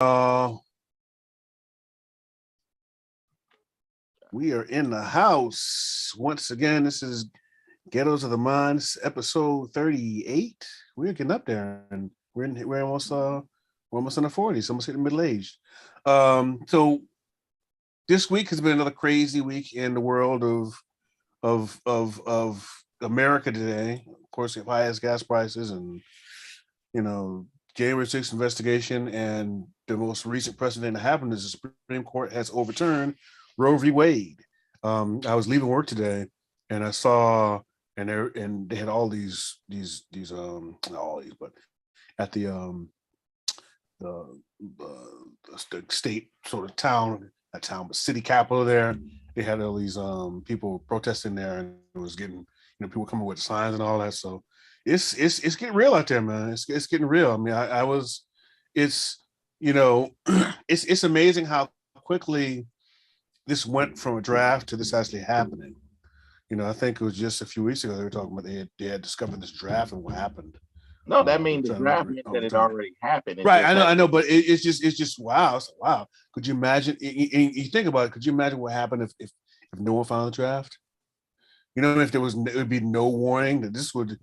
We are in the house once again. This is Ghettos of the Minds, episode 38. We're getting up there, and we're almost in the 40s, almost hitting middle aged. So this week has been another crazy week in the world of America today. Of course, we have highest gas prices, and January 6th investigation, and the most recent precedent that happened is the Supreme Court has overturned Roe v. Wade. I was leaving work today, and I saw, and they had all these not all these, but at the, the state sort of but city capital there, they had all these people protesting there, and it was getting people coming with signs and all that. So it's getting real out there, man. It's getting real. I mean, I was, it's it's amazing how quickly this went from a draft to this actually happening. I think it was just a few weeks ago they were talking about they had discovered this draft and what happened. No, that means the draft meant that it already happened. Right, I know, but it's just wow. It's like, wow. Could you imagine? You think about it. Could you imagine what happened if no one found the draft? If it would be no warning that this would.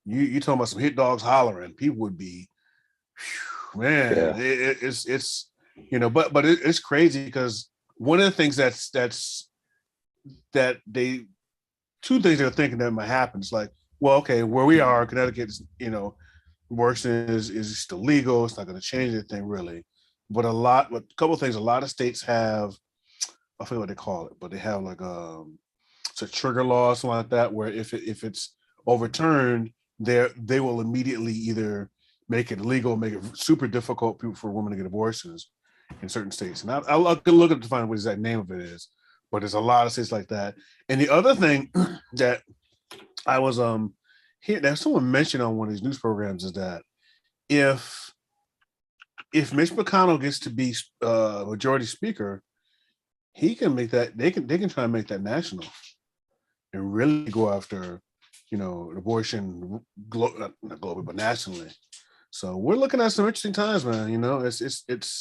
You talking about some hit dogs hollering? People would be, man. Yeah. It's but it's crazy because one of the things that two things they're thinking that might happen. It's like, well, okay, where we are, Connecticut, abortion is still legal. It's not going to change anything really. But a couple of things. A lot of states have, I forget what they call it, but they have like it's a trigger law, something like that, where if it's overturned, they will immediately either make it illegal, make it super difficult for women to get abortions in certain states. And I'll look up to find what the exact name of it is, but there's a lot of states like that. And the other thing that I was here that someone mentioned on one of these news programs is that if Mitch McConnell gets to be majority speaker, he can make that they can try and make that national and really go after abortion not globally but nationally. So we're looking at some interesting times, man. It's interesting.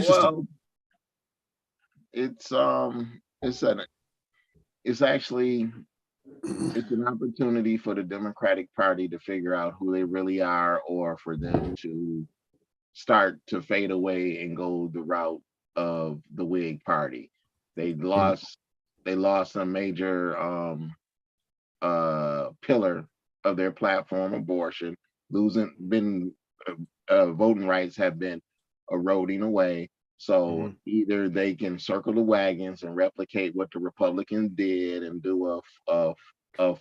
Well, it's an opportunity for the Democratic Party to figure out who they really are, or for them to start to fade away and go the route of the Whig Party. They lost a major pillar of their platform, abortion. Voting rights have been eroding away. So either they can circle the wagons and replicate what the Republicans did and do a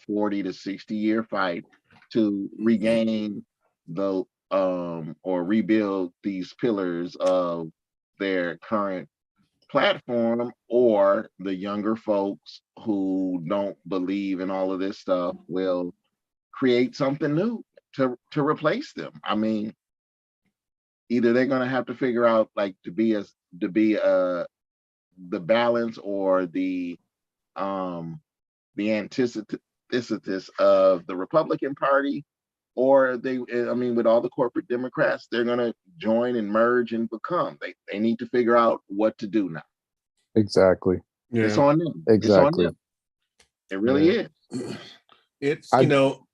40 to 60 year fight to regain the or rebuild these pillars of their current platform, or the younger folks who don't believe in all of this stuff will create something new to replace them. I mean, either they're going to have to figure out like to be the balance or the antithesis of the Republican Party, or with all the corporate Democrats, they're going to join and merge and become. They need to figure out what to do now. Exactly. Yeah. It's on them. Exactly. It's on them. It really is. It's go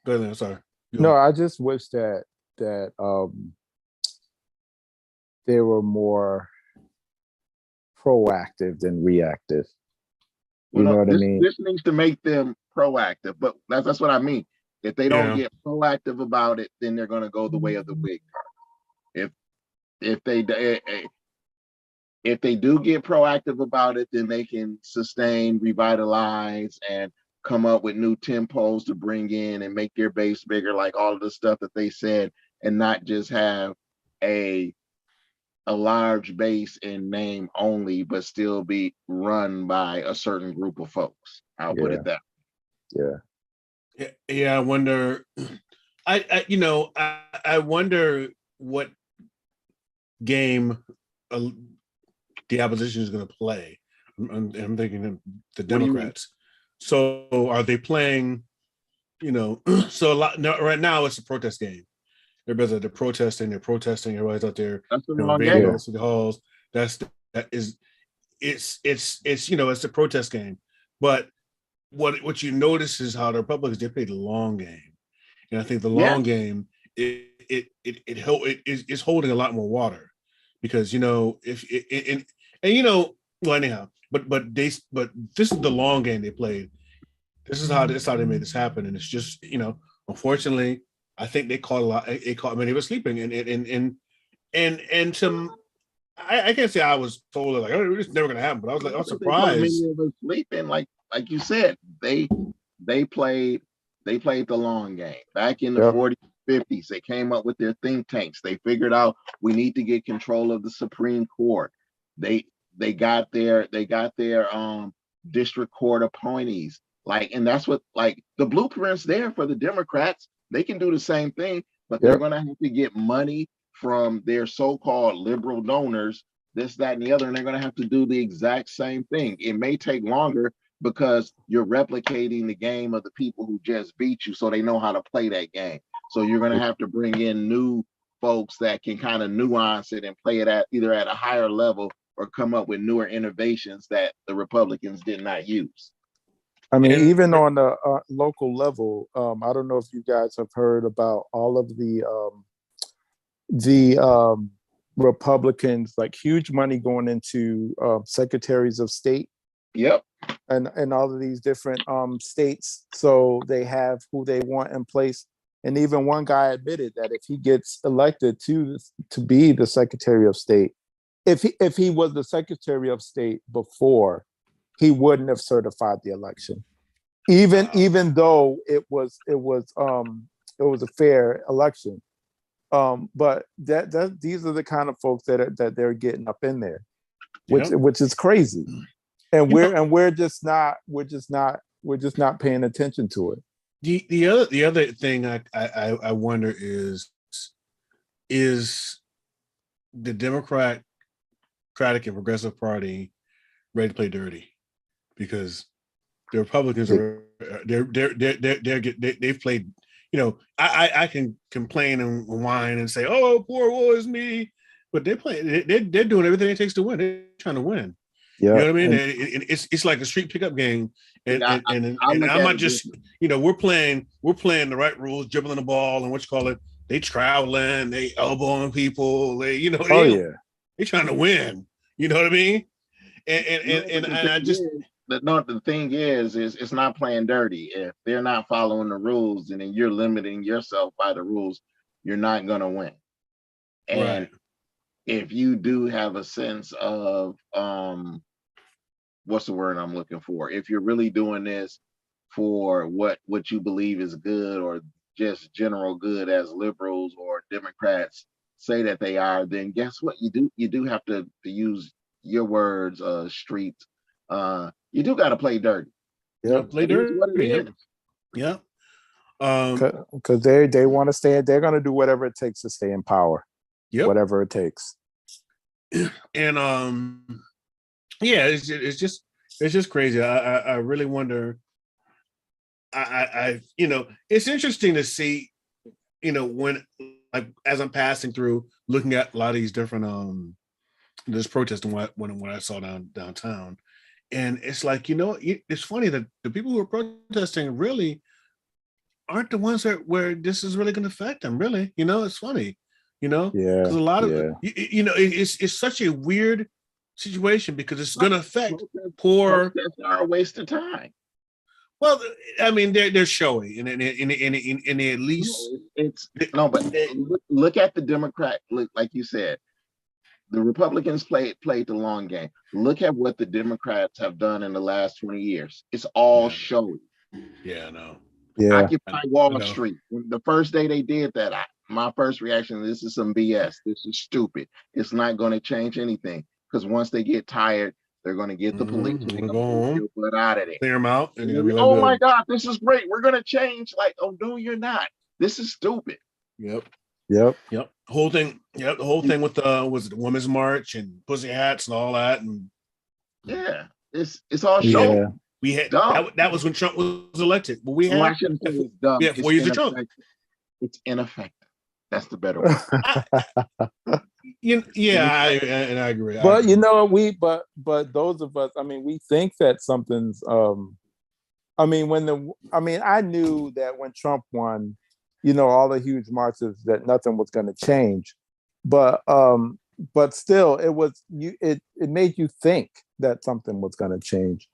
ahead. Sorry. No, I just wish that they were more proactive than reactive. You know what I mean? This needs to make them proactive, but that's what I mean. If they don't get proactive about it, then they're going to go the way of the Whig Party. If they do get proactive about it, then they can sustain, revitalize, and come up with new tempos to bring in and make their base bigger, like all of the stuff that they said, and not just have a large base in name only, but still be run by a certain group of folks. I'll put it that way. Yeah. I wonder. I wonder what game the opposition is going to play. I'm thinking the Democrats. So are they playing? So right now it's a protest game, everybody's out there protesting. They're protesting. Everybody's out there, That's the wrong invading game. all the city halls. That is it's a protest game. But what you notice is how the Republicans, they play the long game, and I think the long game is holding a lot more water, because if well, anyhow, but this is the long game they played. This is how they made this happen, and it's just unfortunately, I think they caught a lot. They caught many of us sleeping, and some. I can't say I was told like, oh, it's never gonna happen, but I was surprised. Many of us sleeping, like you said, they played the long game. Back in the 40s, 50s, they came up with their think tanks. They figured out we need to get control of the Supreme Court. They got their district court appointees. And that's what, the blueprint's there for the Democrats. They can do the same thing, but they're gonna have to get money from their so-called liberal donors, this, that, and the other, and they're going to have to do the exact same thing. It may take longer because you're replicating the game of the people who just beat you, so they know how to play that game. So you're going to have to bring in new folks that can kind of nuance it and play it at either at a higher level or come up with newer innovations that the Republicans did not use. I mean, even on the local level, I don't know if you guys have heard about all of the Republicans, like huge money going into secretaries of state. Yep. And all of these different states, so they have who they want in place. And even one guy admitted that if he gets elected to be the Secretary of State, if he was the Secretary of State before, he wouldn't have certified the election, even though it was a fair election. But these are the kind of folks that they're getting up in there, which is crazy, and we're just not paying attention to it. The other thing I wonder is the Democratic and Progressive Party ready to play dirty, because the Republicans they've played. I can complain and whine and say, "Oh, poor woe is me," but they're playing. They're doing everything it takes to win. They're trying to win. Yeah, you know what I mean. It's like a street pickup game, and I'm not just we're playing the right rules, dribbling the ball, and what you call it. They traveling, they elbowing people. They're trying to win. You know what I mean? And I just. The thing is it's not playing dirty. If they're not following the rules and then you're limiting yourself by the rules, you're not going to win. And if you do have a sense of what's the word I'm looking for? If you're really doing this for what you believe is good, or just general good as liberals or Democrats say that they are, then guess what? You do have to use your words, street. You do got to play dirty. Yeah, play dirty. What it is. Yeah. Because they want to stay. They're going to do whatever it takes to stay in power. Yeah, whatever it takes. And it's just crazy. I really wonder. It's interesting to see, when as I'm passing through, looking at a lot of these different this protesting when I saw downtown. And it's like, it's funny that the people who are protesting really aren't the ones where this is really going to affect them, really. It's funny, because a lot of it's such a weird situation, because it's going to affect poor. That's our waste of time. Well, I mean, they're showy, and they at least but look at the Democrat. Look, like you said. The Republicans played the long game. Look at what the Democrats have done in the last 20 years. It's all showy. Yeah, I know. Yeah. Occupy Wall Street. The first day they did that, my first reaction, this is some BS. This is stupid. It's not going to change anything, because once they get tired, they're going to get the police. They're going to go home, get out of there. Clear them out. And oh my God, this is great. We're going to change. Oh, no, you're not. This is stupid. Yep. The whole thing. Yep. The whole thing with was it the Women's March and pussy hats and all that, and it's all show. Yeah. We had that was when Trump was elected. But we had 4 years of Trump. It's ineffective. That's the better word. I agree. But you know, but those of us, I mean, we think that something's I mean, I knew that when Trump won, you know, all the huge marches that nothing was going to change. But still it made you think that something was going to change.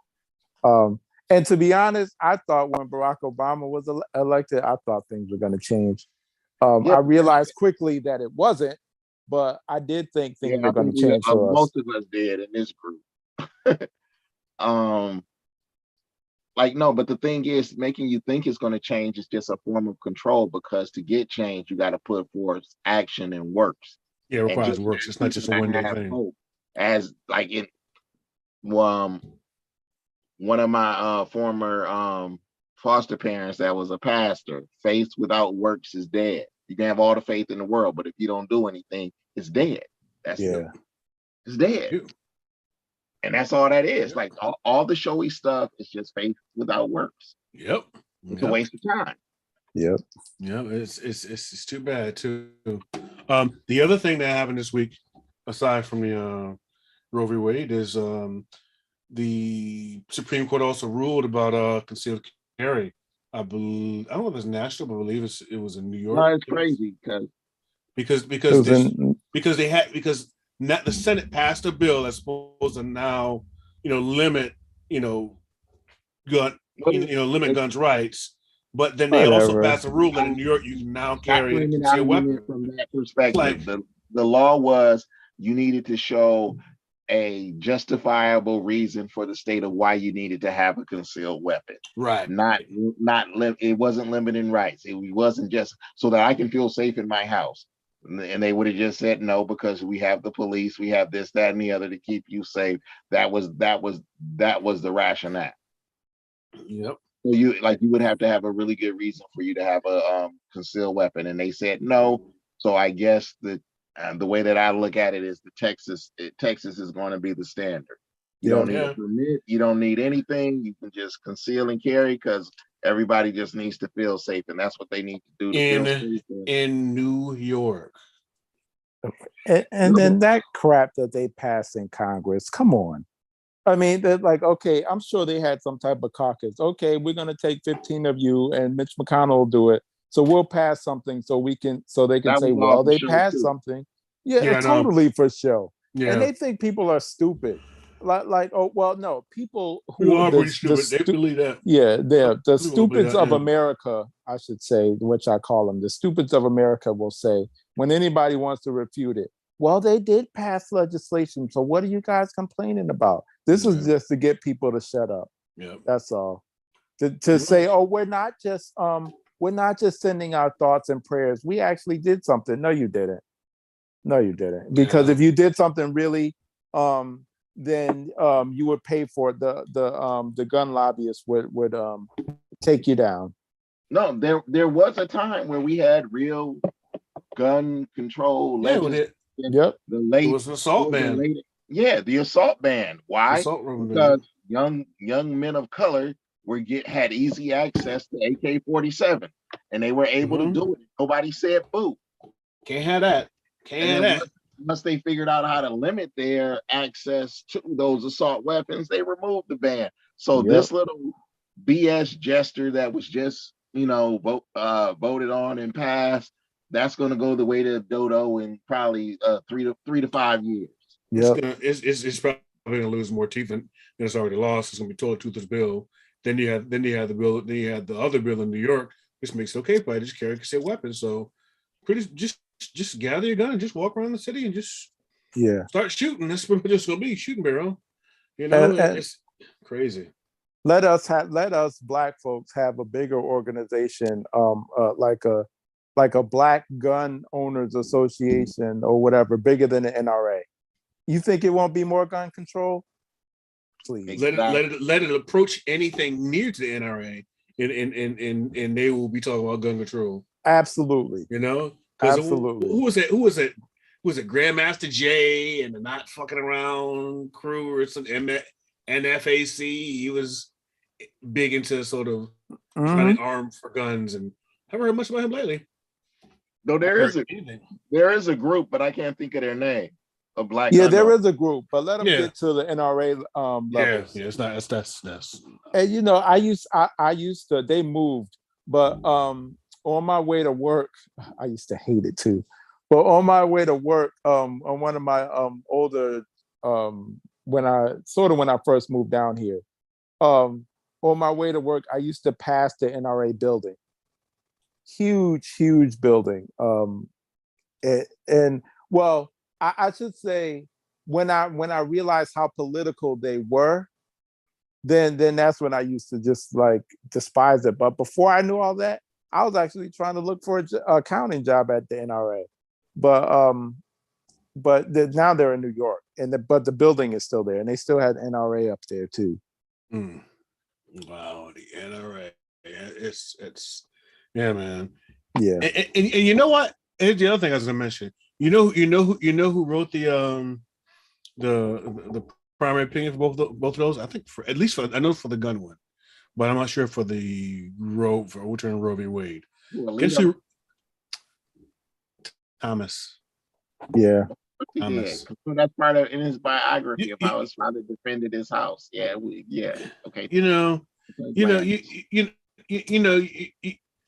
And to be honest, I thought when Barack Obama was elected, I thought things were going to change. I realized quickly that it wasn't, but I did think things were going to change for us. Most of us did in this group. Like, no, but the thing is, making you think it's going to change is just a form of control, because to get change, you got to put forth action and works. Yeah, it requires works. It's not just a one day thing. Hope. As like in one of my former foster parents that was a pastor, faith without works is dead. You can have all the faith in the world, but if you don't do anything, it's dead. It's dead. And that's all that is. Like all the showy stuff is just faith without works. Yep. It's a waste of time. Yep. Yeah, it's too bad too. The other thing that happened this week, aside from the Roe v. Wade, is the Supreme Court also ruled about concealed carry. I believe, I don't know if it's national, but I believe it was in New York. No, it's crazy because the Senate passed a bill that's supposed to now, limit, limit guns rights. But then they also passed a rule that in New York you can now carry a concealed weapon. From that perspective, the law was you needed to show a justifiable reason for the state of why you needed to have a concealed weapon. Right. It wasn't limiting rights. It wasn't just so that I can feel safe in my house. And they would have just said no, because we have the police, we have this, that, and the other to keep you safe. That was the rationale. Yep. So you would have to have a really good reason for you to have a concealed weapon, and they said no. So I guess the way that I look at it is Texas is going to be the standard. You don't need a permit. You don't need anything. You can just conceal and carry, because everybody just needs to feel safe, and that's what they need to do to feel safe in New York. And then that crap that they passed in Congress. Come on. I mean, they're like, okay, I'm sure they had some type of caucus. Okay, we're going to take 15 of you, and Mitch McConnell will do it. So we'll pass something so they can say, well, they passed something. Yeah, totally for show. Yeah. And they think people are stupid. Oh, well, no, people who are pretty stupid. They believe that. Yeah, they're the stupids of America, I should say, which I call them. The stupids of America will say, when anybody wants to refute it, well, they did pass legislation. So what are you guys complaining about? This is just to get people to shut up. Yeah, that's all. To say, oh, we're not just sending our thoughts and prayers. We actually did something. No, you didn't. Because if you did something really, then you would pay for it. The gun lobbyists would take you down. No, there was a time where we had real gun control legislation. Yep. It was an assault ban. The assault ban. Why? Because young men of color had easy access to AK-47, and they were able to do it. Nobody said boo. Can't have that. Once they figured out how to limit their access to those assault weapons, they removed the ban. So this little BS gesture that was just voted on and passed, that's going to go the way to dodo in probably 3 to 5 years. It's probably going to lose more teeth than it's already lost. It's going to be toilet toothless bill. Then you have the bill. Then you had the other bill in New York, which makes it okay for you to just carry concealed weapons. So just gather your gun and just walk around the city and just start shooting. That's what it's going to be, shooting barrel. It's crazy. Let us Black folks have a bigger organization, like a Black Gun Owners Association or whatever, bigger than the NRA. You think it won't be more gun control? Please let it approach anything near to the NRA, and they will be talking about gun control. Absolutely. Absolutely. Who was it? Was it Grandmaster Jay and the Not Fucking Around crew or something? NFAC. He was big into sort of trying to arm for guns, and I haven't heard much about him lately. Though there is a group, but I can't think of their name. Of black. Yeah, there is a group, but let them Yeah. get to the NRA levels. Yeah, it's not that's And you know, I used to, they moved, but on my way to work, I used to hate it too. But on my way to work, on one of my older when I first moved down here, on my way to work, I used to pass the NRA building. Huge building. And well, I should say when I realized how political they were, then that's when I used to just like despise it. But before I knew all that, I was actually trying to look for an accounting job at the NRA. But now they're in New York, but the building is still there, and they still had NRA up there too. Wow, the NRA. It's yeah, man. Yeah. And you know what? Here's the other thing I was gonna mention. You know who wrote the primary opinion for both of those? I think for at least I know for the gun one, but I'm not sure for the overturn Roe v. Wade. Guess who? Thomas. Yeah. Thomas. That's part of in his biography of how his father defended his house. Yeah, okay.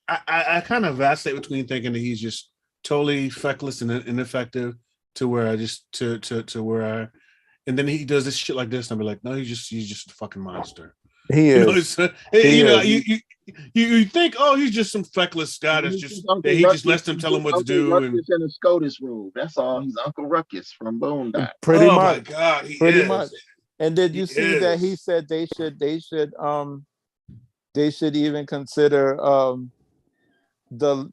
I kind of vacillate between thinking that he's just totally feckless and ineffective to where I just to where I, and then he does this shit like this and I'll be like, no, he's just a fucking monster. He is. You think, oh, he's just some feckless guy that's just he just lets them tell him what to do. Ruckus in a SCOTUS room. That's all. He's Uncle Ruckus from Boondock. Pretty much. My God, pretty much. And did you see that he said they should even consider the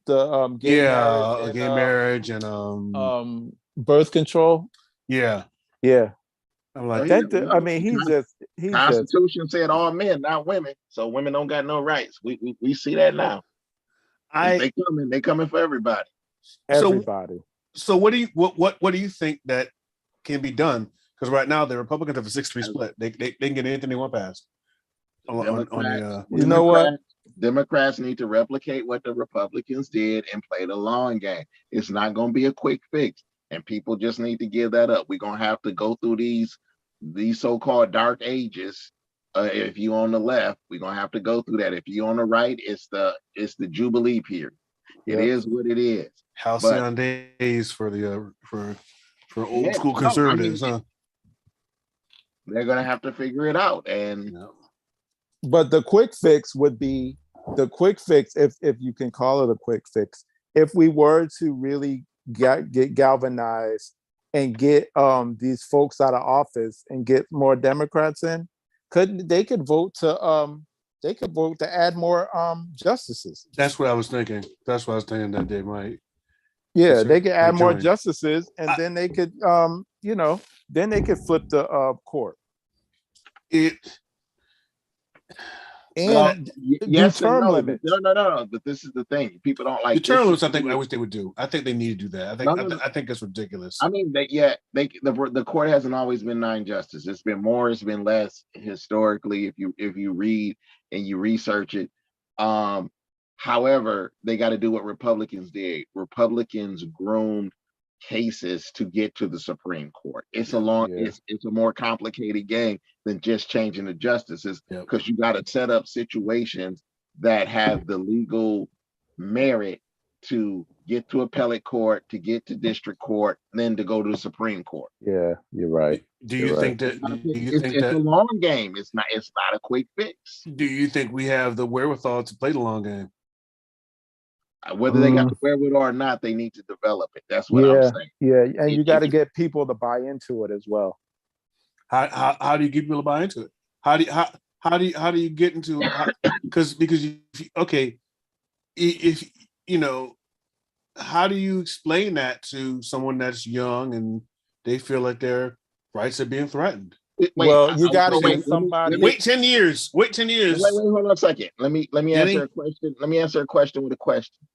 gay marriage and birth control? Yeah. I'm like that. I mean, he's Constitution said all men, not women. So women don't got no rights. We see that now. They coming for everybody. Everybody. So what do you think that can be done? Because right now the Republicans have a 6-3 split. They can get anything they want passed. You know what? Democrats need to replicate what the Republicans did and play the long game. It's not going to be a quick fix, and people just need to give that up. We're going to have to go through these so-called dark ages. If you on the left, we're going to have to go through that. If you on the right, it's the Jubilee period. It is what it is. Halcyon days for the for old school conservatives, huh? They're going to have to figure it out, and. But the quick fix would be if you can call it a quick fix. If we were to really get galvanized and get these folks out of office and get more Democrats in, they could vote to add more justices. That's what I was thinking. That's what I was thinking that they might. Yeah, they could add more justices, and then they could then they could flip the court. And yes, term limits. No. But this is the thing: people don't like the term limits. I wish they would do. I think they need to do that. I think it's ridiculous. I mean, the court hasn't always been 9 justices. It's been more. It's been less historically. If you read and you research it, however, they got to do what Republicans did. Republicans groomed cases to get to the Supreme Court. It's it's a more complicated game than just changing the justices, because you got to set up situations that have the legal merit to get to appellate court, to get to district court, then to go to the Supreme Court. Yeah, you're right. Do you think that it's a long game? It's not a quick fix. Do you think we have the wherewithal to play the long game? Whether they got the wherewithal or not, they need to develop it. That's what I'm saying. Yeah, and you got to get people to buy into it as well. How do you get people to buy into it? How do you get into because if you know, how do you explain that to someone that's young and they feel like their rights are being threatened? You got to get somebody. Wait 10 years. Wait, hold on a second. Let me answer a question. Let me answer a question with a question.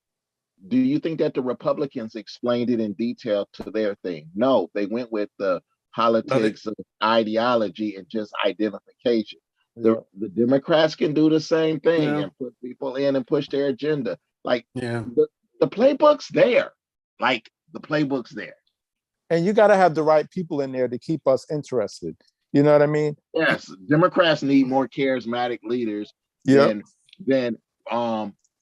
Do you think that the Republicans explained it in detail to their thing? No, they went with the politics of ideology and just identification. The Democrats can do the same thing and put people in and push their agenda. Like the playbook's there. Like the playbook's there. And you got to have the right people in there to keep us interested. You know what I mean? Yes, Democrats need more charismatic leaders Yep. than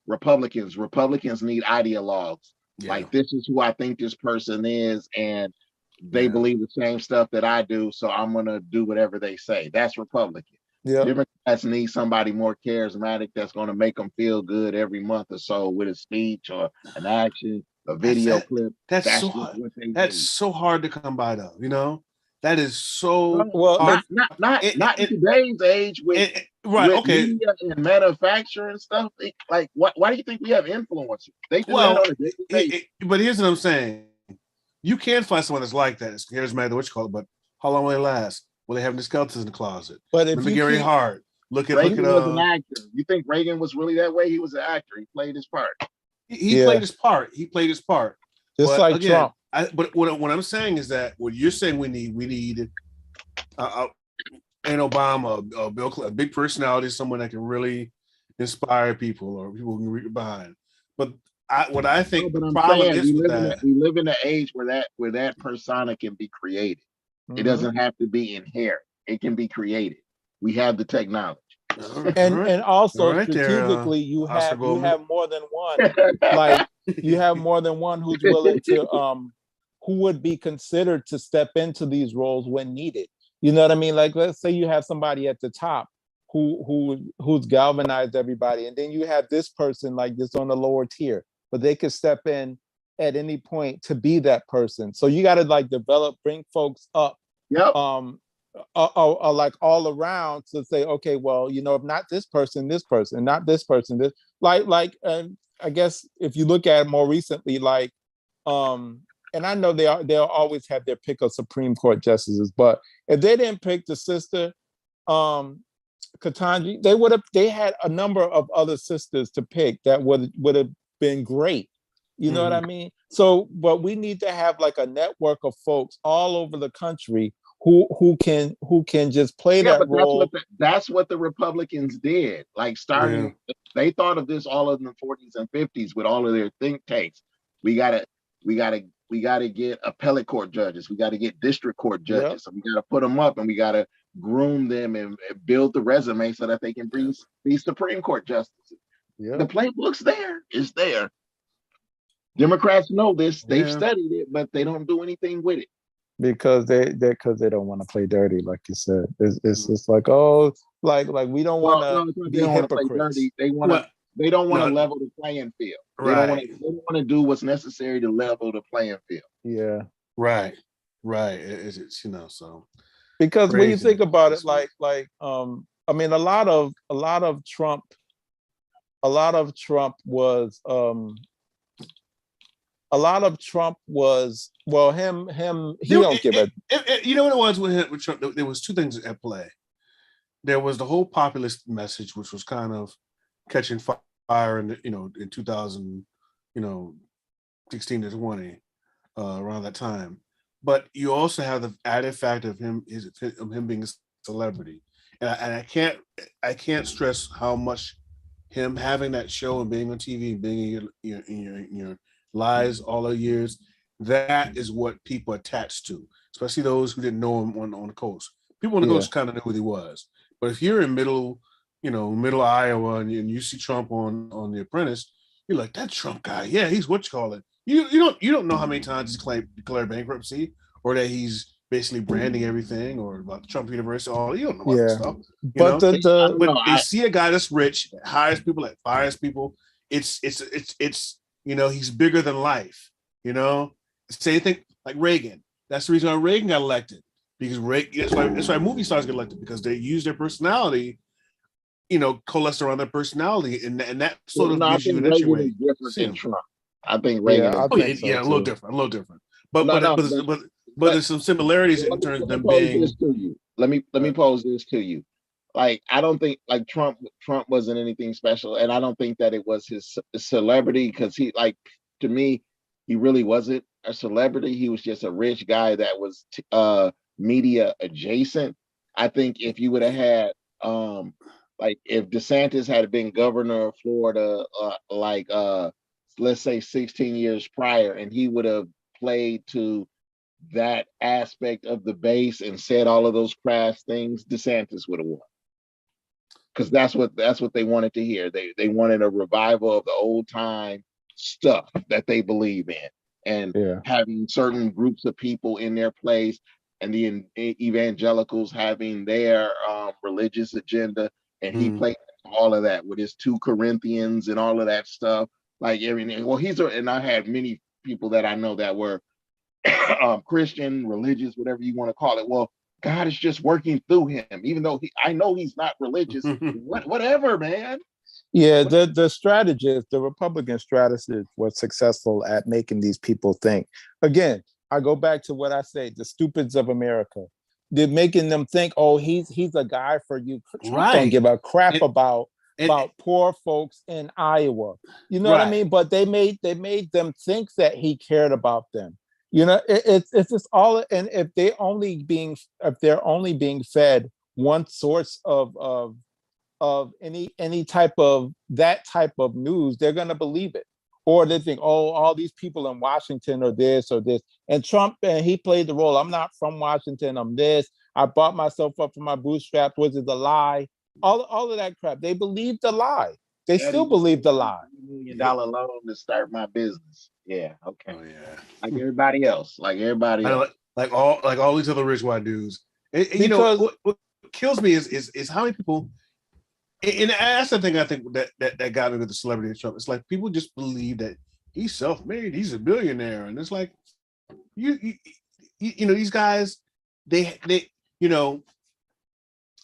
Republicans. Republicans need ideologues. Yeah. Like, this is who I think this person is, and they believe the same stuff that I do, so I'm gonna do whatever they say. That's Republican. Yeah. Democrats need somebody more charismatic that's gonna make them feel good every month or so with a speech or an action, a video clip. That's so just hard. what they That's need. so hard to come by, though. You know, that is so Well, hard. Not in today's age with media and manufacturing stuff. Like, why do you think we have influencers? They do that on a daily basis. But here's what I'm saying: you can find someone that's like that. It's charismatic, what you call it, but how long will they last? Will they have the skeletons in the closet? But if remember you Gary keep- Hart. Reagan was an actor. You think Reagan was really that way? He was an actor. He played his part. He played his part. He played his part. Just but like again, Trump. But what I'm saying is that what you're saying we need an Obama, Bill Clinton, a big personality, someone that can really inspire people or people can read behind. But I think the problem is with that. We live in an age where that persona can be created. Mm-hmm. It doesn't have to be inherent. It can be created. We have the technology. And also right strategically, there, you have more than one. Like, you have more than one who's willing to who would be considered to step into these roles when needed. You know what I mean? Like, let's say you have somebody at the top who's galvanized everybody, and then you have this person like this on the lower tier, but they could step in at any point to be that person. So you got to like bring folks up. Yep. Like all around to say, okay, well, you know, if not this person, not this person, this I guess if you look at it more recently, like, and I know they'll always have their pick of Supreme Court justices, but if they didn't pick the sister, Ketanji, they had a number of other sisters to pick that would have been great. You know what I mean? So, but we need to have like a network of folks all over the country who can just play that role. That's what the Republicans did. Like, starting, they thought of this all in the 40s and 50s with all of their think tanks. We gotta get appellate court judges. We gotta get district court judges. So we gotta put them up and we gotta groom them and build the resume so that they can be Supreme Court justices. The playbook's there. It's there. Democrats know this. They've studied it, but they don't do anything with it. Because they don't want to play dirty, like you said. It's just like, oh, like we don't want to be hypocrites. They don't want to level the playing field. They don't want to do what's necessary to level the playing field. Yeah. Right. It's you know, so because when you think about it, like I mean, a lot of Trump was well, him he don't give a. You know what it was with Trump? There was two things at play. There was the whole populist message, which was kind of catching fire in in 2000, 16 to 20, around that time. But you also have the added fact of him being a celebrity, and I can't stress how much him having that show and being on TV and being in your lives all the years, that is what people attach to, especially those who didn't know him on the coast. People on the coast kind of knew who he was. But if you're in middle Iowa and you see Trump on The Apprentice, you're like, that Trump guy, yeah, he's what you call it. You don't know how many times he's declared bankruptcy or that he's basically branding everything or about the Trump University. All you don't know about that stuff. But they see a guy that's rich, that hires people, that fires people. It's he's bigger than life. Same thing like Reagan. That's the reason why Reagan got elected, because that's why movie stars get elected, because they use their personality, coalesce around their personalty, and that sort of gives you an entry way. Different than Trump. I think Reagan. A little different. But there's some similarities in terms of them being. Let me pose this to you. Like, I don't think like Trump wasn't anything special, and I don't think that it was his celebrity, because to me, he really wasn't a celebrity. He was just a rich guy that was media adjacent. I think if you would have had if DeSantis had been governor of Florida, let's say 16 years prior, and he would have played to that aspect of the base and said all of those crass things, DeSantis would have won. Because that's what they wanted to hear. They wanted a revival of the old time stuff that they believe in, and having certain groups of people in their place, and the evangelicals having their religious agenda, and he played all of that with his 2 Corinthians and all of that stuff, like everything. Well, and I had many people that I know that were Christian, religious, whatever you want to call it. Well, God is just working through him, even though I know he's not religious. Whatever, man. Yeah, the strategist, the Republican strategist, was successful at making these people think. Again, I go back to what I say: the stupids of America. They're making them think, oh, he's a guy for you. Trump don't give a crap about poor folks in Iowa. You know what I mean? But they made them think that he cared about them. You know, it's just all. And if they're only being fed one source of any type of that type of news, they're gonna believe it. Or they think, oh, all these people in Washington are this or this. And Trump, and he played the role. I'm not from Washington. I'm this. I bought myself up from my bootstraps. Was it a lie? All of that crap. They believed the lie. They still believe the lie. $1 million loan to start my business. Yeah. Okay. Oh yeah. Like everybody else. Like all these other rich white dudes. You know what kills me is how many people. And that's the thing I think that got me with the celebrity of Trump. It's like people just believe that he's self-made, he's a billionaire, and it's like you know these guys they you know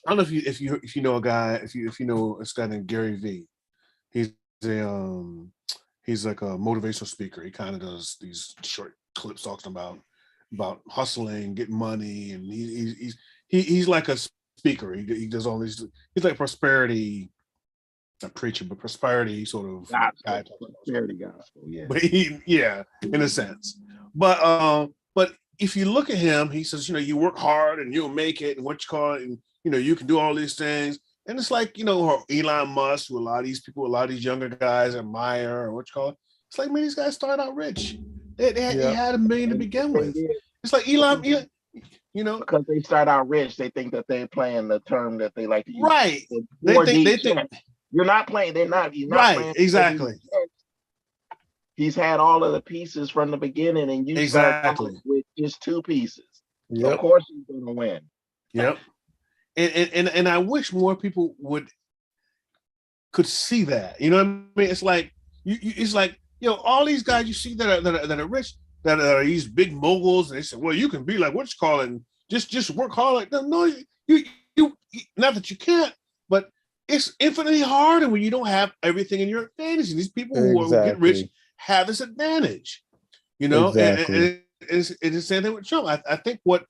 I don't know if you know a guy if you know a guy named Gary V. He's like a motivational speaker. He kind of does these short clips talking about hustling, getting money, and he's like a speaker. He does all these. He's like prosperity, not preaching, but prosperity sort of guy. Prosperity gospel, yeah. But in a sense. But if you look at him, he says, you know, you work hard and you'll make it, and what you call it, and you know, you can do all these things. And it's like, you know, Elon Musk, who a lot of these people, a lot of these younger guys admire, or what you call it. It's like, man, these guys started out rich. They had $1 million to begin with. It's like Elon. You know, because they start out rich, they think that they're playing the term that they like to use. Right. They think you're not playing. He's not right. Exactly. He's had all of the pieces from the beginning, and you start with just 2 pieces. Yep. Of course, he's going to win. Yep. And I wish more people could see that. You know what I mean? It's like it's like, you know, all these guys you see that are rich, that are these big moguls, and they say, well, you can be like what you call it, and just work hard. Like, no, you not that you can't, but it's infinitely harder when you don't have everything in your advantage. And these people who get rich have this advantage, you know. And it's the same thing with Trump. I think what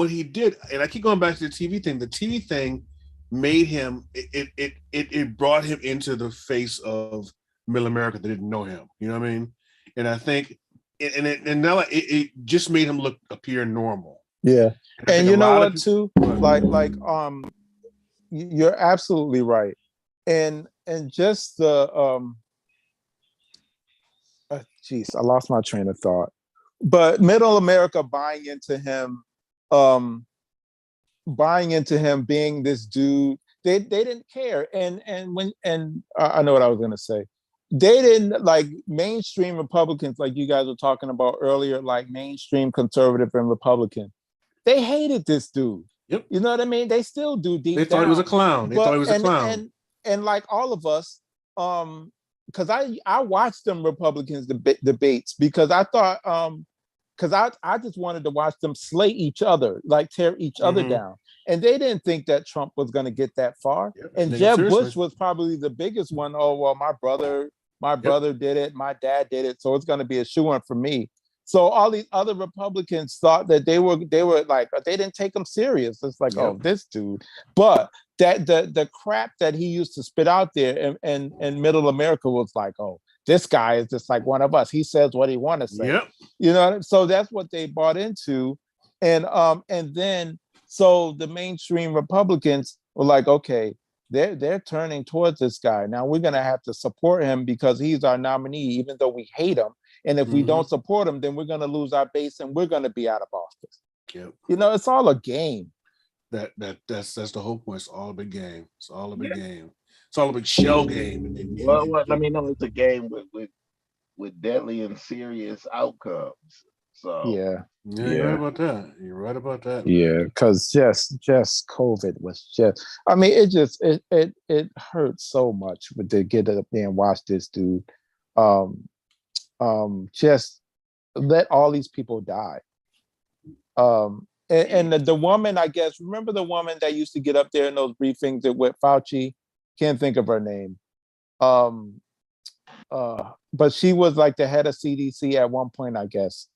he did, and I keep going back to the TV thing. The TV thing made him. It brought him into the face of middle America that didn't know him. You know what I mean? And I think. And now it just made him appear normal. Yeah, and you know what too? Like you're absolutely right. And just the I lost my train of thought. But middle America buying into him being this dude, they didn't care. And I know what I was gonna say. They didn't, like mainstream Republicans, like you guys were talking about earlier, like mainstream conservative and Republican. They hated this dude. Yep. You know what I mean? They still do deep down. They thought he was a clown. And like all of us, because I watched them Republicans debates because I thought, because I just wanted to watch them slay each other, like tear each other down. And they didn't think that Trump was going to get that far. Yep. And Jeb Bush was probably the biggest one. Oh, well, my brother did it. My dad did it. So it's going to be a shoo-in for me. So all these other Republicans thought that they were like, they didn't take him serious. It's like, oh, this dude. But that the crap that he used to spit out there and middle America was like, oh, this guy is just like one of us. He says what he want to say. Yep. You know, so that's what they bought into. And then so the mainstream Republicans were like, okay, they're turning towards this guy. Now we're gonna have to support him because he's our nominee, even though we hate him. And if we don't support him, then we're gonna lose our base and we're gonna be out of office. Yep. You know, it's all a game. That's the whole point. It's all a big game. It's all a big game. It's all a big shell game. Well, let me know it's a game with deadly and serious outcomes. So you're right about that. You're right about that. Yeah, because just COVID was just. I mean, it hurts so much to get up there and watch this dude. Just let all these people die. And the woman, I guess, remember the woman that used to get up there in those briefings with Fauci? Can't think of her name. But she was like the head of CDC at one point, I guess.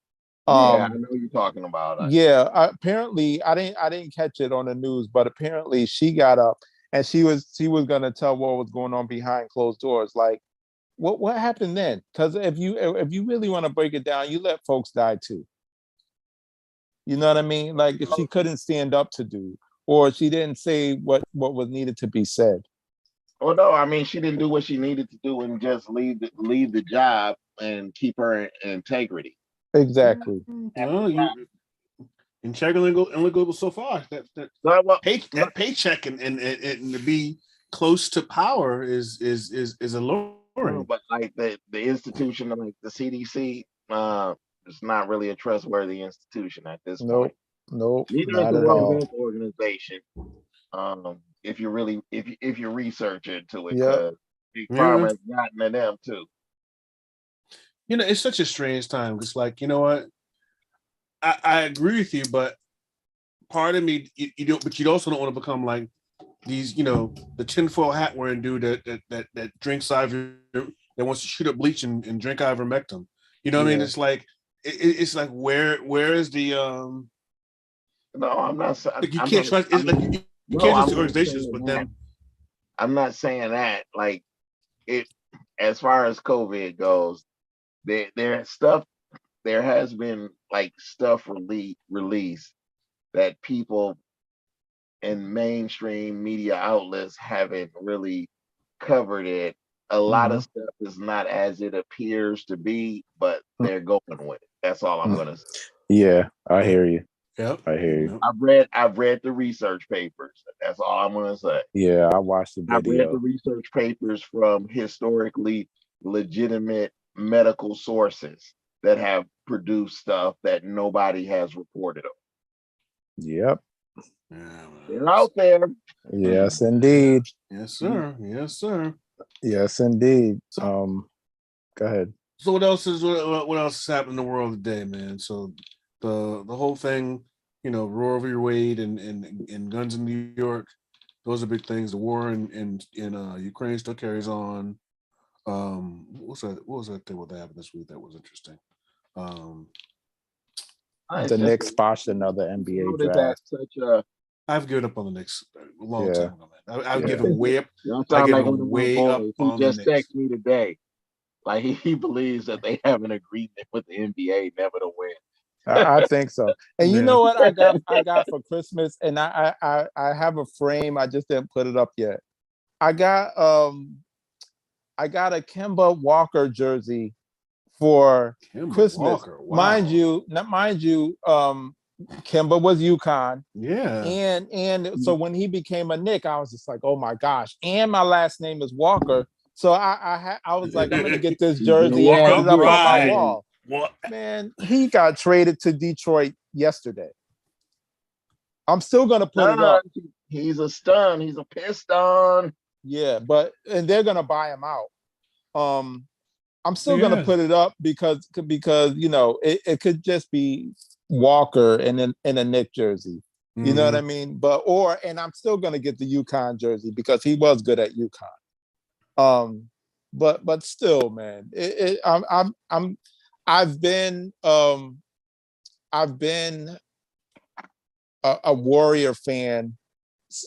I know who you're talking about. Apparently, I didn't catch it on the news, but apparently she got up and she was gonna tell what was going on behind closed doors. Like, what happened then? Because if you really want to break it down, you let folks die too. You know what I mean? Like, if she couldn't stand up to do, or she didn't say what was needed to be said. Well, no, I mean, she didn't do what she needed to do and just leave the job and keep her integrity. Exactly. Well, integrity and go so far. That paycheck and to be close to power is alluring. But like the institution, like the CDC, it's not really a trustworthy institution at this point. Nope, neither not is the at all. World Health Organization. If you really if you research into it, because Big Pharma has gotten to them too. You know, it's such a strange time. It's like, you know what? I agree with you, but part of me, you don't. But you also don't want to become like these, you know, the tinfoil hat wearing dude that drinks that wants to shoot up bleach and drink ivermectin. You know what I mean? It's like it's like where is the No, I'm not. Like you can't trust. It's like you can't trust the organizations, but then I'm not saying that. Like it, as far as COVID goes, there has been like stuff released that people in mainstream media outlets haven't really covered it. A lot of stuff is not as it appears to be, but they're going with it. That's all I'm gonna say. Yeah, I hear you. Yep. I hear you. I've read the research papers. That's all I'm gonna say. Yeah, I watched the video. I've read the research papers from historically legitimate medical sources that have produced stuff that nobody has reported on. Yep. They're out there. Yes, indeed. Yes, sir. Yes, sir. Yes, indeed. Go ahead. So what else is happening in the world today, man? So the whole thing, you know, Roe v. Wade and guns in New York, those are big things. The war in Ukraine still carries on. What was that thing that happened this week that was interesting? The Knicks botched another NBA draft. I've given up on the Knicks a long time ago, man. I've given way up. I give him way up on the Knicks. He just texted me today. Like he believes that they have an agreement with the NBA never to win. I think so. And you know what I got for Christmas? And I have a frame. I just didn't put it up yet. I got a Kemba Walker jersey for Christmas. Walker, wow. Mind you, Kemba was UConn. Yeah. And so when he became a Knick, I was just like, oh my gosh. And my last name is Walker. So I was like, I'm gonna get this jersey and put it up on my wall. What? Man, he got traded to Detroit yesterday. I'm still gonna put it up. He's a stun. He's a Piston. Yeah, and they're gonna buy him out. I'm still gonna put it up because you know it could just be Walker in a Knick jersey. You know what I mean? And I'm still gonna get the UConn jersey because he was good at UConn. But still, man, I've been a Warrior fan.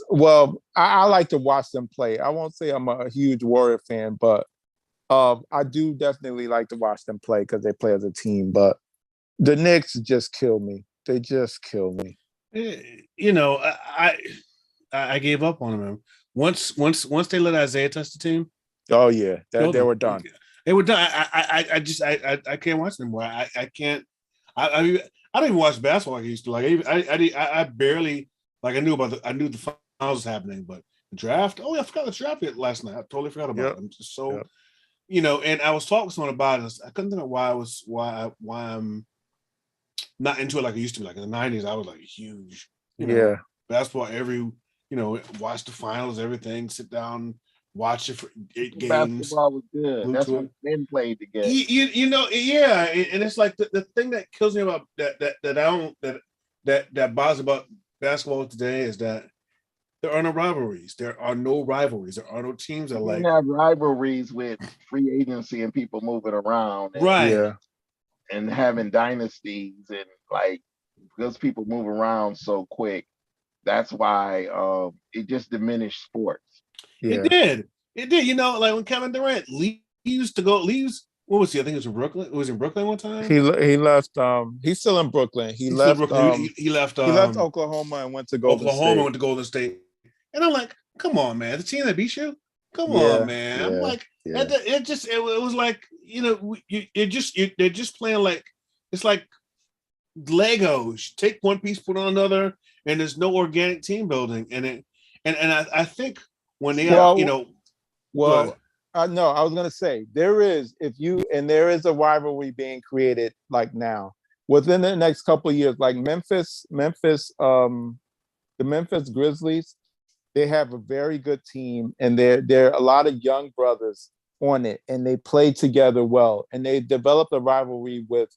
Well, I like to watch them play. I won't say I'm a huge Warrior fan, but I do definitely like to watch them play because they play as a team. But the Knicks just kill me. They just kill me. You know, I gave up on them. once they let Isaiah touch the team, Oh yeah, killed they them. were done. They were done. I can't watch them anymore. I can't. I don't even watch basketball like I used to. Like I barely like I knew the finals was happening, but the draft. Oh yeah, I forgot the draft last night. I totally forgot about it. Yep. I'm just so Yep. And I was talking to someone about it. I couldn't think of why I'm not into it like I used to be. Like in the '90s, I was like huge, Yeah. basketball watch the finals, everything, sit down, watch it for 8 games. Basketball was good. Glued That's to when men played together. Yeah, and it's like the thing that kills me about that bothers about basketball today is that there are no rivalries. There are no rivalries. There are no teams that You have rivalries with free agency and people moving around, right. Yeah. and having dynasties, and like because people move around so quick. That's why it just diminished sports. Yeah. It did. Like when Kevin Durant used to go leaves. What was he? I think it was in Brooklyn. It was in Brooklyn one time. He left. He's still in Brooklyn. He left. He left. He left Oklahoma and went to Golden Oklahoma State. went to Golden State, and I'm like, come on, man, the team that beat you. Come Yeah, on, man. yeah, I'm like, yeah. it was like, they're just playing like it's like Legos. You take one piece, put on another, and there's no organic team building. And I think when they Well, go ahead. no, I was gonna say there is there is a rivalry being created like now within the next couple of years, like Memphis, the Memphis Grizzlies. They have a very good team, and there are a lot of young brothers on it, and they play together well, and they developed a rivalry with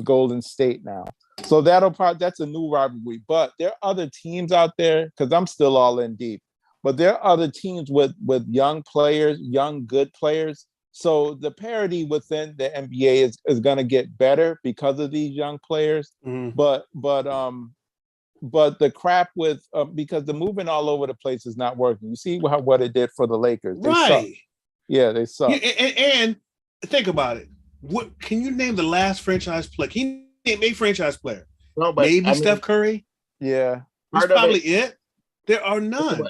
Golden State now. So that's a new rivalry. But there are other teams out there, because I'm still all in deep. But there are other teams with young players, young good players. So the parity within the NBA is going to get better because of these young players. Mm-hmm. But the crap with because the movement all over the place is not working. You see what it did for the Lakers. They right. suck. Yeah, they suck. Yeah, and think about it. What can you name the last franchise player? Can you name a franchise player? No, but maybe Steph Curry. Yeah, that's probably it. There are none.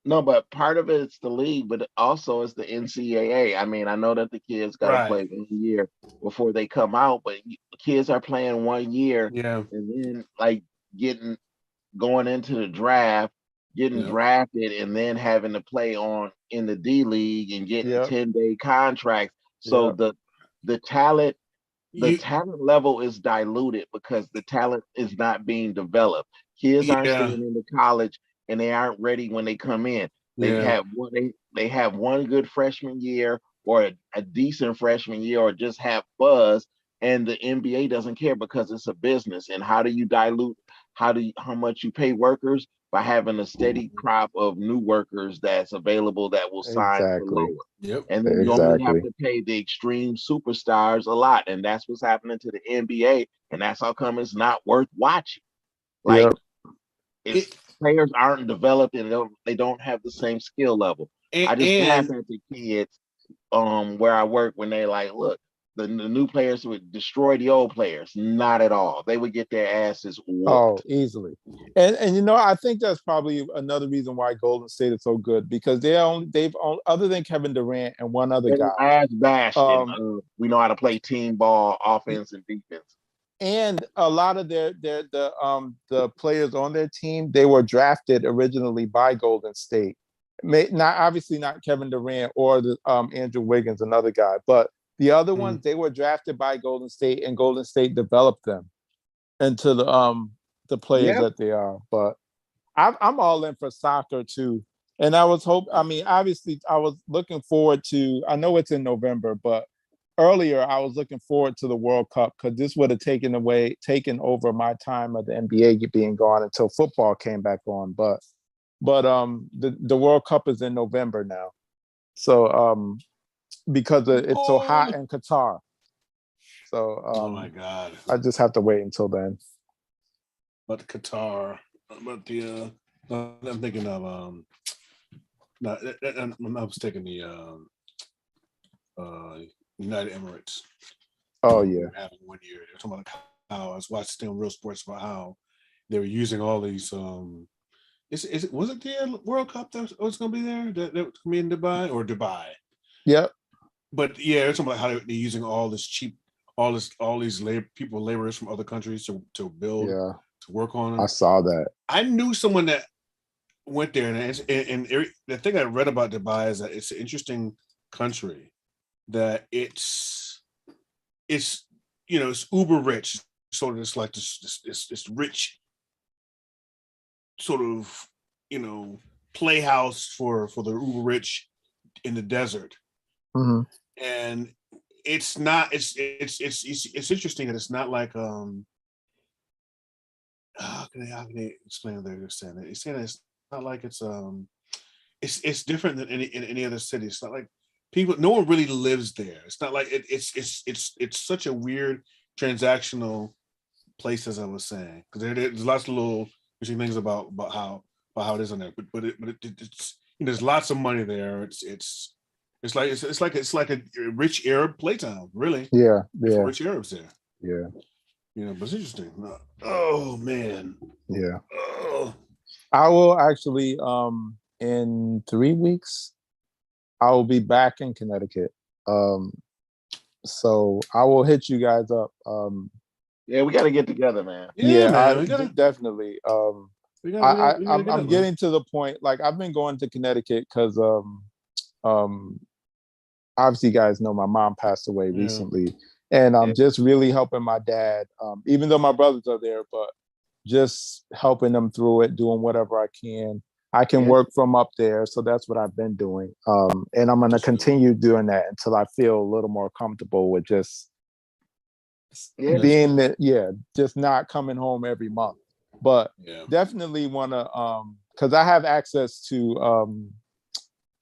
No, but part of it's the league, but also it's the NCAA. I mean, I know that the kids got to play 1 year before they come out, but kids are playing 1 year, yeah, and then like going into the draft, getting drafted, and then having to play in the D League and getting 10-day contracts. So the talent level is diluted because the talent is not being developed. Kids aren't staying into college, and they aren't ready when they come in. They have one good freshman year or a decent freshman year, or just have buzz, and the NBA doesn't care because it's a business. And how do you dilute how much you pay workers? By having a steady crop of new workers that's available that will sign for lower. Yep. And then you only have to pay the extreme superstars a lot. And that's what's happening to the NBA. And that's how come it's not worth watching. Like players aren't developed, and they don't have the same skill level. I just laugh at the kids where I work when they like, look, the new players would destroy the old players. Not at all. They would get their asses whooped. Oh, easily. And I think that's probably another reason why Golden State is so good, because they've only, other than Kevin Durant and one other guy, ass bashed. We know how to play team ball, offense and defense. And a lot of the players on their team, they were drafted originally by Golden State. Obviously not Kevin Durant or Andrew Wiggins, another guy, but the other ones, they were drafted by Golden State, and Golden State developed them into the players that they are. But I'm all in for soccer too. And obviously I was looking forward to, I know it's in November, but earlier I was looking forward to the World Cup, because this would have taken over my time of the NBA being gone until football came back on. But the World Cup is in November now. So because it's so hot in Qatar. So oh my God, I just have to wait until then. But Qatar, but I'm thinking of no, I was taking the United Emirates. Oh yeah, having 1 year. They're talking about how I was watching on Real Sports about how they were using all these Was it the World Cup that was going to be there? That was going to be in Dubai or Dubai? Yep. But yeah, it's something like how they're using all this cheap, all these laborers from other countries to build, Yeah. to work on I them. saw that. I knew someone that went there, and the thing I read about Dubai is that it's an interesting country. That it's it's uber rich, sort of. It's like this rich sort of playhouse for the uber rich in the desert, Mhm. and it's not. It's interesting that it's not like how can they explain what they're saying? They're saying that it's not like it's different than in any other city. It's not like people. No one really lives there. It's not like it's such a weird transactional place, as I was saying, because there's lots of little interesting things about how it is on there. It's there's lots of money there. It's like a rich Arab playtown, really. Yeah. For Yeah. rich Arabs there. Yeah. But it's interesting. Oh man. Yeah. Oh. I will actually in 3 weeks I will be back in Connecticut. So I will hit you guys up. Yeah, we got to get together, man. Yeah, Man. We gotta, definitely. we gotta, we gotta get I'm up, getting to the point. Like I've been going to Connecticut because um obviously you guys know my mom passed away Yeah. recently, and I'm Yeah. just really helping my dad. Even though my brothers are there, but just helping them through it, doing whatever I can. I can Yeah. work from up there, so that's what I've been doing. And I'm going to continue doing that until I feel a little more comfortable with just Yeah. being that, just not coming home every month. But Yeah. definitely want to, because I have access to,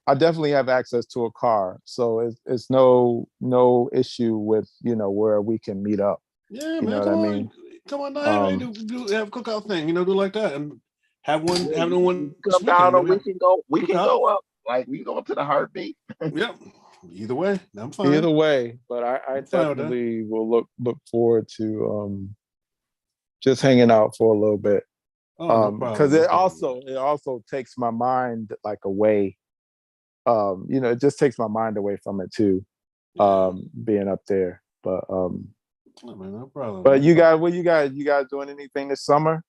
I definitely have access to a car, so it's no issue with where we can meet up. Yeah, You man. know what Come I on, mean? come on down. Hey, do have a cookout thing. Do like that and have one. Yeah, Have no one you this come down, weekend. or we can go. We can Cookout. go up. Like we go up to the Heartbeat. Yep. Either way, I'm fine. Either way, but I I'm fine with that. definitely will look forward to just hanging out for a little bit. Oh, no problem. Because No it problem. also takes my mind like away. It just takes my mind away from it too. Yeah. Being up there. But Oh, man, no problem. but No problem. you guys doing anything this summer?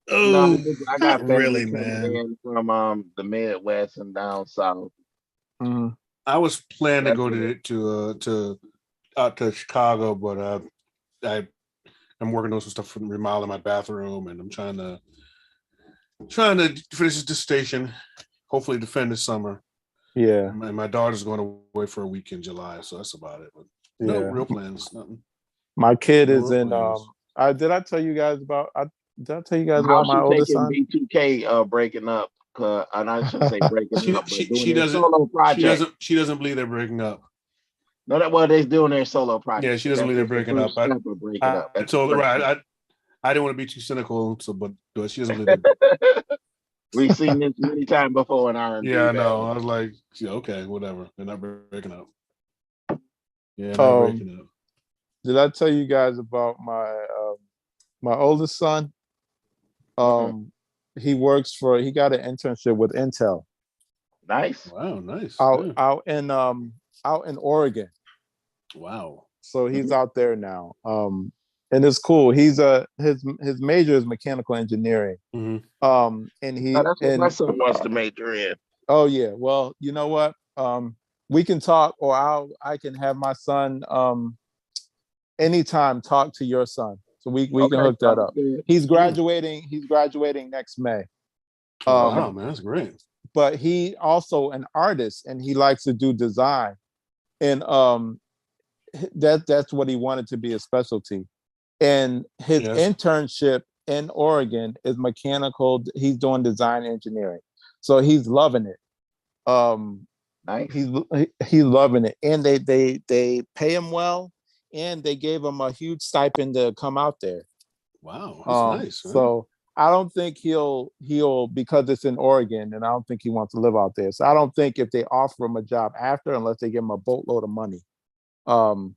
No, Oh, I not got family really, coming man. in from the Midwest and down south. Mhm. I was planning to That's go it. to out to Chicago, but I'm working on some stuff for remodeling my bathroom, and I'm trying to finish this station. Hopefully, defend this summer. Yeah, My daughter's going away for a week in July, so that's about it. But no yeah. real plans. Nothing. My kid No is real in. plans. Did I tell you guys about? Did I tell you guys about How's my she oldest taking son? B2K breaking up? And I shouldn't say breaking She up, but she doing she their doesn't solo project. she doesn't believe they're breaking up. No, that well, they're doing their solo Yeah, project. she doesn't That's believe they're just the breaking up. first step of breaking up. I That's the told her first right. step. I didn't want to be too cynical, but she doesn't believe they're. We've seen this many times before in Yeah, R&B, I know. man. I was like, yeah, okay, whatever. They're not breaking up. Yeah, not Um, breaking up. did I tell you guys about my oldest son? Mm-mm. Um, he got an internship with Intel Nice. Wow, nice. out Yeah. out in Oregon. Wow. So he's Mhm. out there now. And it's cool. He's his major is mechanical engineering. Mm-hmm. And Oh, that's what my son wants to major in. oh yeah, well, you know what? We can talk, or I can have my son anytime talk to your son. So we can Okay, hook that sounds up. good. He's graduating next May. Oh, wow, Um, man, that's great. but he also an artist and he likes to do design. And that's what he wanted to be a specialty. And his Yes. internship in Oregon is mechanical. He's doing design engineering, so he's loving it. Um, Nice. he's loving it, and they pay him well, and they gave him a huge stipend to come out there. Wow, that's nice, man. So I don't think he'll because it's in Oregon, and I don't think he wants to live out there. So I don't think if they offer him a job after, unless they give him a boatload of money, um,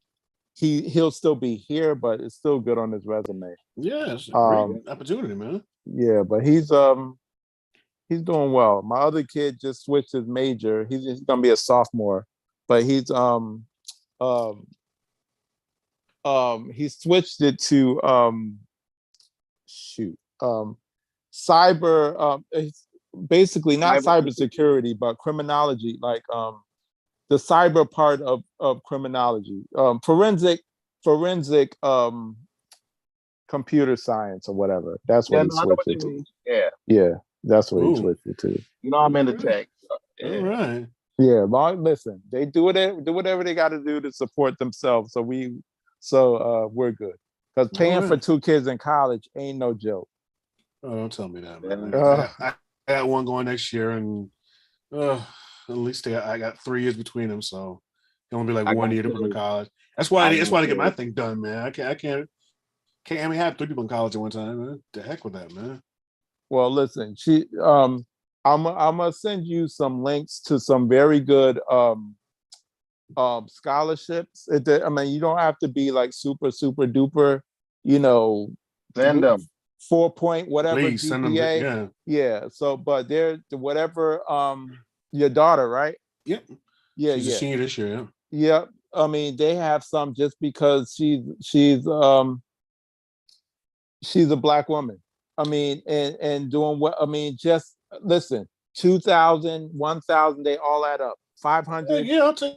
he'll still be here, but it's still good on his resume. Yeah, it's a great Um, opportunity, man. yeah, but he's He's doing well. My other kid just switched his major. He's gonna be a sophomore, but um he switched it to shoot cyber it's basically not cybersecurity but criminology, like the cyber part of criminology, forensic computer science or whatever. That's what he switched it to. Yeah, that's what he switched it to. You know, I'm into tech. So, All right. Yeah, listen, they do whatever they got to do to support themselves. So we're good. Because paying for 2 kids in college ain't no joke. Oh, don't tell me that, man. I got one going next year, and at least I got 3 years between them, so it'll be like 1 year to put them in college. That's why I get my thing done, man. I can't have 3 people in college at one time, man. The heck with that, man. Well, listen, I'm gonna send you some links to some very good scholarships. I mean, you don't have to be like super duper, send them 4-point whatever. Please, GPA. send them. Yeah. So, but they're whatever. Your daughter, right? Yep. Yeah. She's a senior this year. Yeah. Yep. I mean, they have some just because she's a Black woman. I mean, and doing what? I mean, just listen. 2,000, 1,000, they all add up. 500. Yeah, I'll take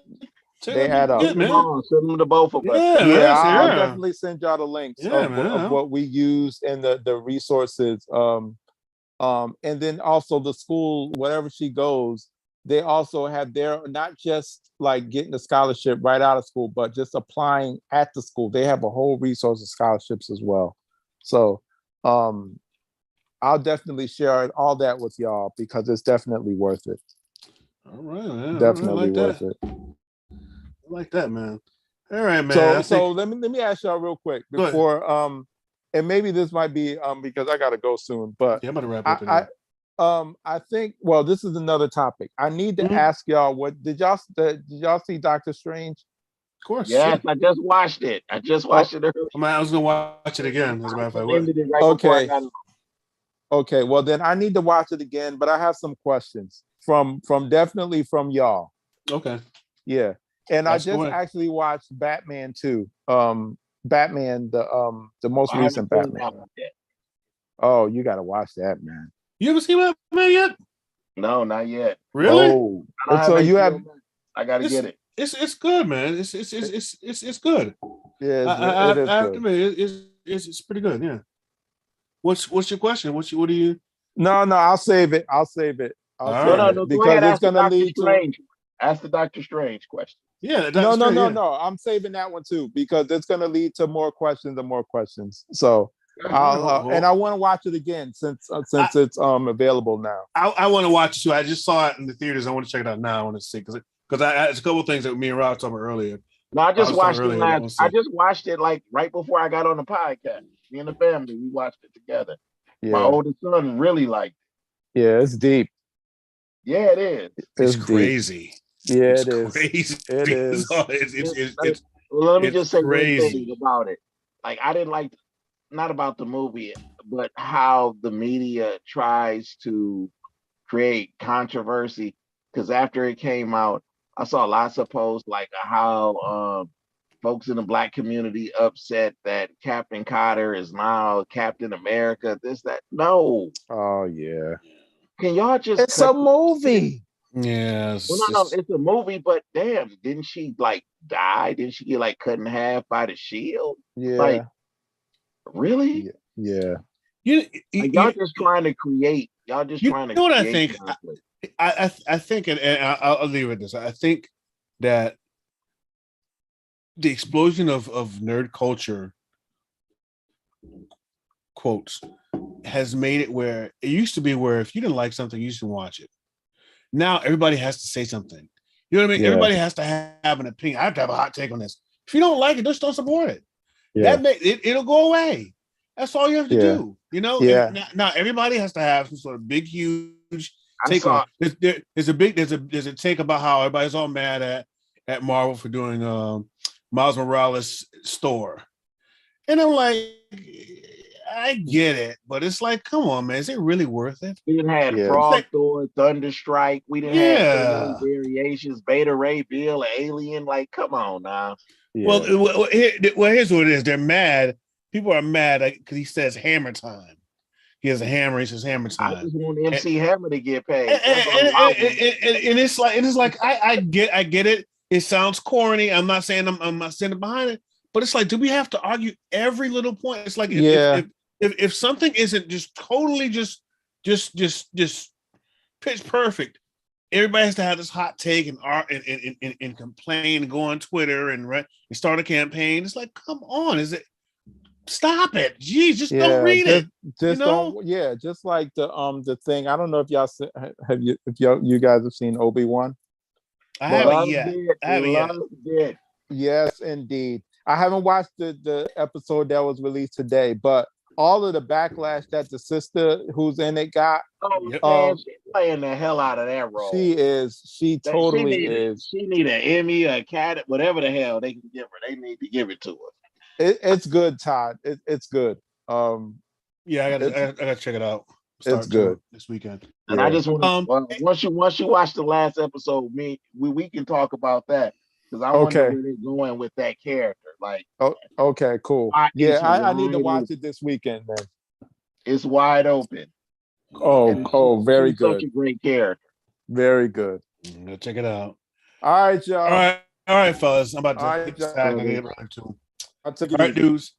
they add up. Man. Send them to both of us. I'll definitely send y'all the links of what we use and the resources. And then also the school, wherever she goes, they also have their, not just like getting a scholarship right out of school, but just applying at the school. They have a whole resource of scholarships as well. So I'll definitely share all that with y'all because it's definitely worth it. All right, man. Definitely worth it. I like that, man. All right, man. So let me ask y'all real quick before and maybe this might be because I gotta go soon, but yeah, I'm gonna wrap up. I think this is another topic. I need to ask y'all, what did y'all see Doctor Strange? Of course. Yes, I just watched it. I was gonna watch it again, as a matter of fact. Okay. Okay, well then I need to watch it again, but I have some questions from definitely from y'all. Okay. Yeah. And I just actually watched Batman 2. Batman, the most recent Batman. Oh, you gotta watch that, man. You ever seen Batman yet? No, not yet. Really? Oh, so you have? I gotta get it. It's good, man. It's good. Yeah, I have to admit, it's pretty good. Yeah. What's your question? What do you? No, I'll save it. I'll save it because it's gonna lead to. Ask the Doctor Strange question. Yeah. No. I'm saving that one too because it's gonna lead to more questions and more questions. So and I want to watch it again since it's available now. I want to watch it too. I just saw it in the theaters. I want to check it out now. I want to see because it's a couple of things that me and Rob talked about earlier. No, I just watched it I just watched it like right before I got on the podcast. Me and the family, we watched it together. Yeah. My oldest son really liked it. Yeah, it's deep. Yeah, it is. It's crazy. Deep. Yeah, it is. Crazy. It is. It's let me just say one thing about it. Like I didn't like, not about the movie, but how the media tries to create controversy. Because after it came out, I saw lots of posts like how folks in the Black community upset that Captain Carter is now Captain America. This, that. No. Oh yeah. Can y'all just? It's a movie. Yes. Well, no, it's a movie, but damn, didn't she like die? Didn't she get like cut in half by the shield? Yeah. Like, really? Yeah. Y'all just trying to create. Y'all just trying to. You know what I think? I think, and I'll leave it at this. I think that the explosion of nerd culture, quotes, has made it where it used to be where if you didn't like something, you should watch it. Now everybody has to say something. You know what I mean? Yeah. Everybody has to have an opinion. I have to have a hot take on this. If you don't like it, just don't support it. Yeah. It'll go away. That's all you have to do. You know? Yeah. Now everybody has to have some sort of big, huge take on it. There's a take about how everybody's all mad at Marvel for doing Miles Morales' store. And I'm like, I get it, but it's like, come on, man, is it really worth it? We didn't have Yeah. Frog Like- Thor, Thunderstrike. We didn't have so Yeah. many variations. Beta Ray Bill, Alien. Like, come on now. Yeah. Well, here's what it is. They're mad. People are mad because he says hammer time. He has a hammer. He says hammer I time. just want MC Hammer to get paid. And, That's all I want. and it's like I get it. It sounds corny. I'm not saying I'm not standing behind it, but it's like, do we have to argue every little point? It's like if something isn't just totally just pitch perfect, everybody has to have this hot take and complain and go on Twitter and start a campaign. It's like, come on, is it? Stop it, geez, just don't read it. Just don't. Yeah, just like the thing. I don't know if y'all you guys have seen Obi-Wan. I haven't yet. Yes, indeed. I haven't watched the episode that was released today, but all of the backlash that the sister who's in it got. Man, she's playing the hell out of that role. She totally is. She need an Emmy, a cat, whatever the hell they can give her. They need to give it to her. It's good, Todd. It's good. Yeah, I gotta check it out. It's good this weekend. And I just want to once you watch the last episode, we can talk about that because I wonder where they're going with that character. Like, okay, cool. Yeah, I need to watch it this weekend, man. It's wide open. Very good. Such a great character. Very good. I'm gonna check it out. All right, y'all. All right, fellas. I'm about to All right, get to. All right, dudes.